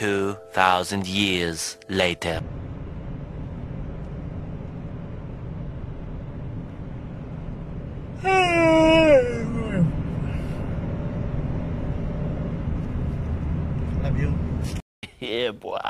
2,000 years later. Love you. Yeah, boy.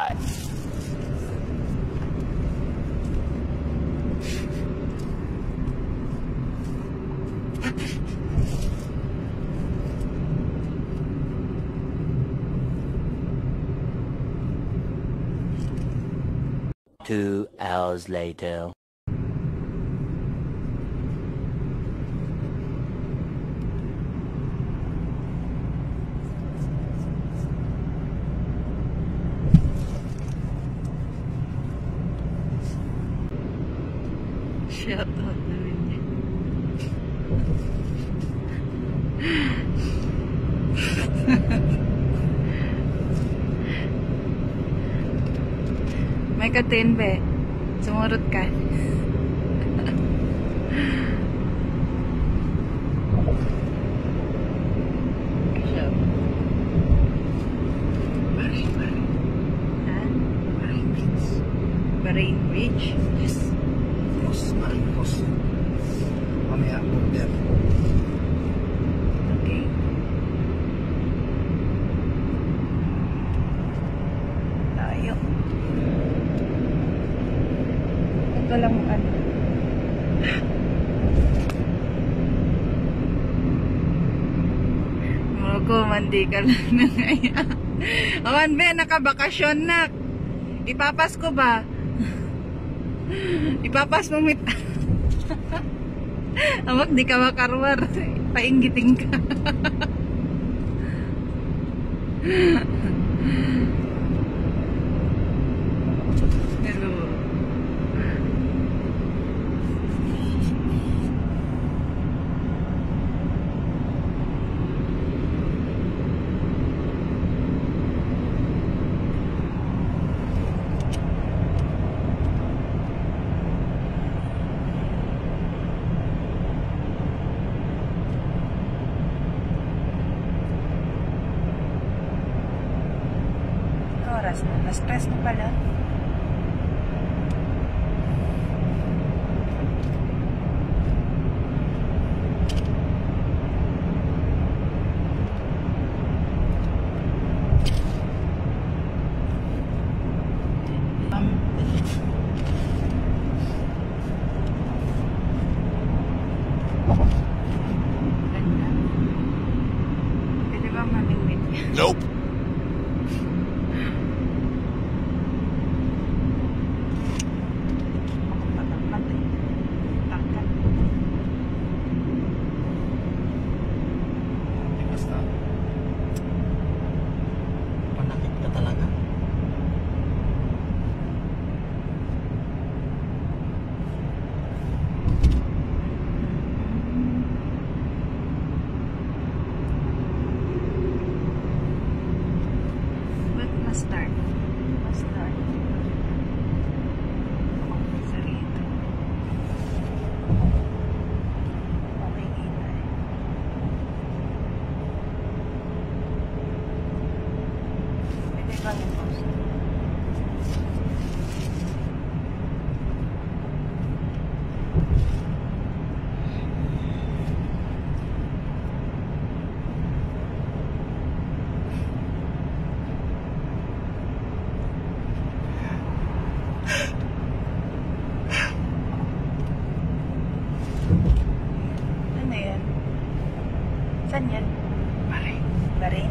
Two hours later. Shout out namin niya. May katin, be. Sumurot ka. Bahrain Bridge? Yes. Cross. Maring cross. Mamaya, border. Okay. Tayo. Ito lang ano. Moko, mandi ka lang na ngayon. Awan, be, nakabakasyon na. Ipapas ko ba? Ipapas mo mit. Amak, di ka makarwar. Painggiting ka. Hello. Oras na. Na-stress mo pala. Ganda. Pwede ba mamingwit? Nope. Basta. Panakit ka talaga. Ba't ma-start? Ma-start. Sarito. Okay, kita eh. Pwede bang i-post? Ano yan? Saan yan? Maring. Bahrain?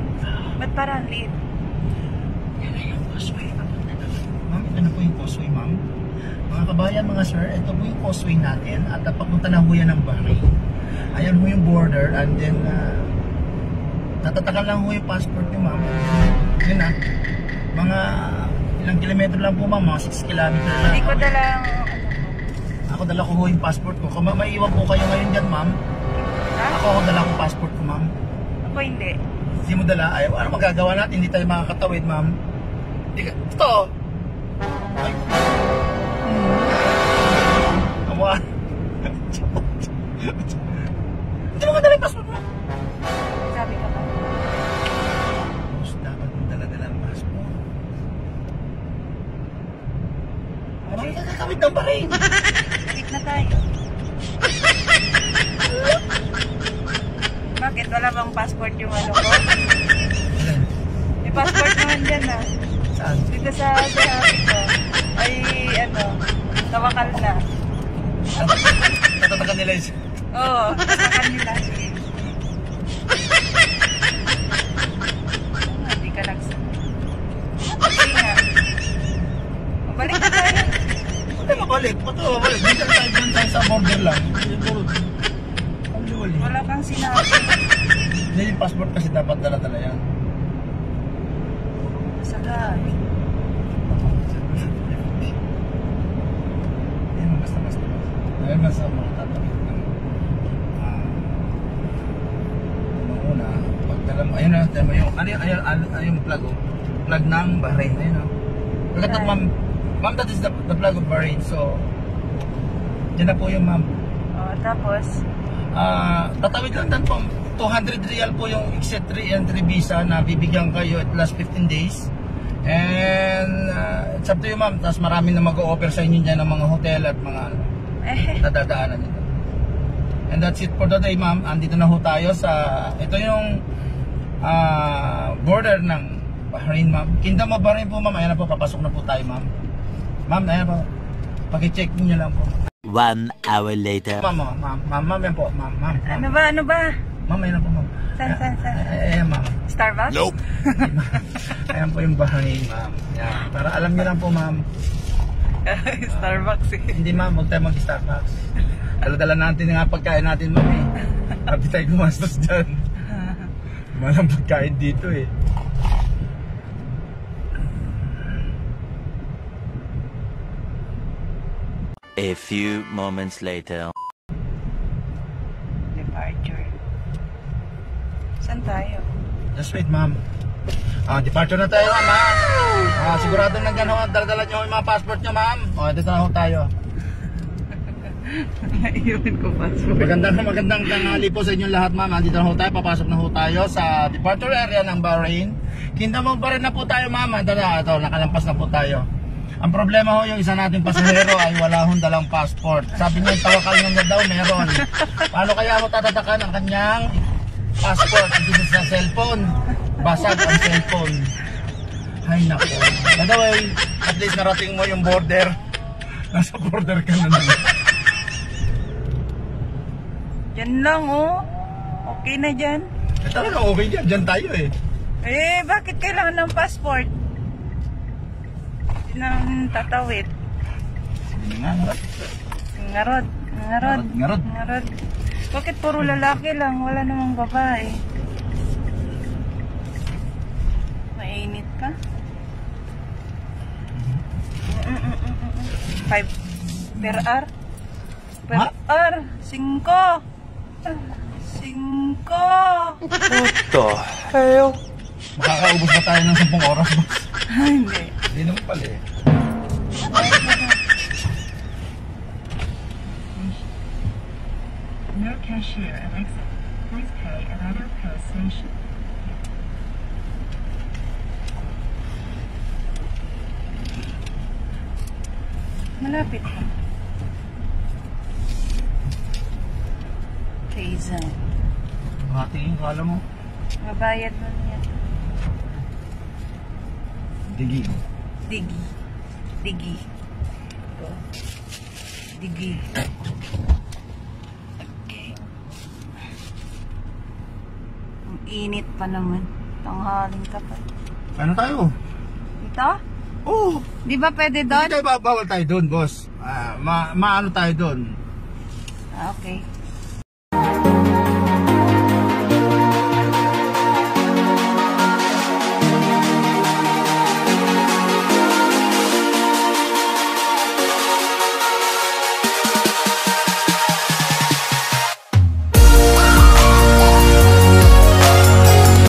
Ba't parang liit? Yan ay yung causeway. Ma'am, ito na po yung causeway, ma'am. Mga kabayan, mga sir, ito po yung causeway natin at papunta na po yan ng Bahrain. Ayan po yung border and then natatakan lang po yung passport niyo, ma'am. Yun na. Mga ilang kilometro lang po, ma'am. Mga 6 kilometer lang. Hindi ko dalang Ako dala ko po yung passport ko. Kung maiiwan po kayo ngayon dyan, ma'am. Ha? Ako dala ko passport ko, ma'am. Ako hindi. Hindi mo dala. Ay, ano magagawa natin? Hindi tayo makakatawid, ma'am. Hindi ka. Ito! Ay. Awa. Hindi mo ka dala yung passport mo. Sabi ka ba? Dapat mo dala-dala ang passport. Wala bang passport yung ano ko? Alin? May passport naman dyan ah. Saan? Dito sa sabi ko. Ay ano, tawakal na. Natatakan nila yun. Oo, sa kanila. Hindi ka nagsabi. Sige nga. Mabalik na tayo. Ba't mabalik? Ba't mabalik? Dito tayo dyan tayo sa border lang. Wala kang sinabi. Hindi yung passport kasi dapat dala-dala yan. Masagay. Hindi mo basta-basta. Dahil nasa mga tatawid ng una, pagdala mo, ayun na, tayo mo yung, ano yung plug oh. Plug ng Bahrain, ayun oh. Pagkatapos ma'am, that is the plug of Bahrain, so, dyan na po yung ma'am. Tapos? Tatawid lang dan po, 200 real po yung exit re-entry visa na bibigyan kayo at last 15 days. And it's up to you ma'am, tapos marami na mag-o-offer sa inyo dyan ng mga hotel at mga nadadaanan nito. And that's it for today ma'am. Andito na ho tayo sa, ito yung border ng Bahrain ma'am. Kingdom of Bahrain po ma'am. Ayan na po, papasok na po tayo ma'am. Ma'am, ayan po. Pag-check niyo lang po. 1 hour later. Ma'am, yan po. Ma'am. Ano ba? Ma'am, ayan na po ma'am. Saan? Ayan ma'am. Starbucks? Nope. Ayan po yung Bahrain ma'am. Ayan. Para alam niyo lang po ma'am. Starbucks eh. Hindi ma'am, huwag tayo mag-Starbucks. Dala-dala natin nga pagkain natin ma'am eh. Happy tayo gumastos dyan. Malang pagkain dito eh. A few moments later. Departure. Saan tayo? Just wait ma'am. Departure na tayo ma'am. Sigurado na gano'n, dala-dala nyo yung mga passport nyo ma'am. Dito na ho tayo. Naiwan ko passport. Magandang tanghali po sa inyong lahat ma'am. Dito na ho tayo, papasok na ho tayo sa departure area ng Bahrain. Kingdom of Bahrain na po tayo ma'am. Ito, nakalampas na po tayo. Ang problema ho, yung isa nating pasahero ay wala hong dalang passport. Sabi niya, tawakal niya daw meron. Paano kaya mo tatatakan ang kanyang passport? Dito sa cellphone. Basag ang cellphone. Ay nako. By the way, at least narating mo yung border. Nasa border ka na naman. Diyan lang oh. Okay na dyan. Talaga okay dyan. Dyan tayo eh. Bakit kailangan ng passport? Nang tatawid. Ngarod. Bakit puro lalaki lang? Wala namang babae. Mainit ka? 5 per hour? Per hour? 5. What the hell? Makakaubos ba tayo ng 10 oras boss? Hindi. Hindi naman pala eh. No cashier at exit. Please pay at other post station. Malapit na. Kaisan. Hatiin, kala mo. Mabayad mo niya. Digi. Digi. Okay. Ang init pa naman. Tanghaling tapat. Ano tayo? Ito? Oo. Di ba pwede Hindi doon? tayo bawal tayo doon, boss. Maano tayo doon? Okay.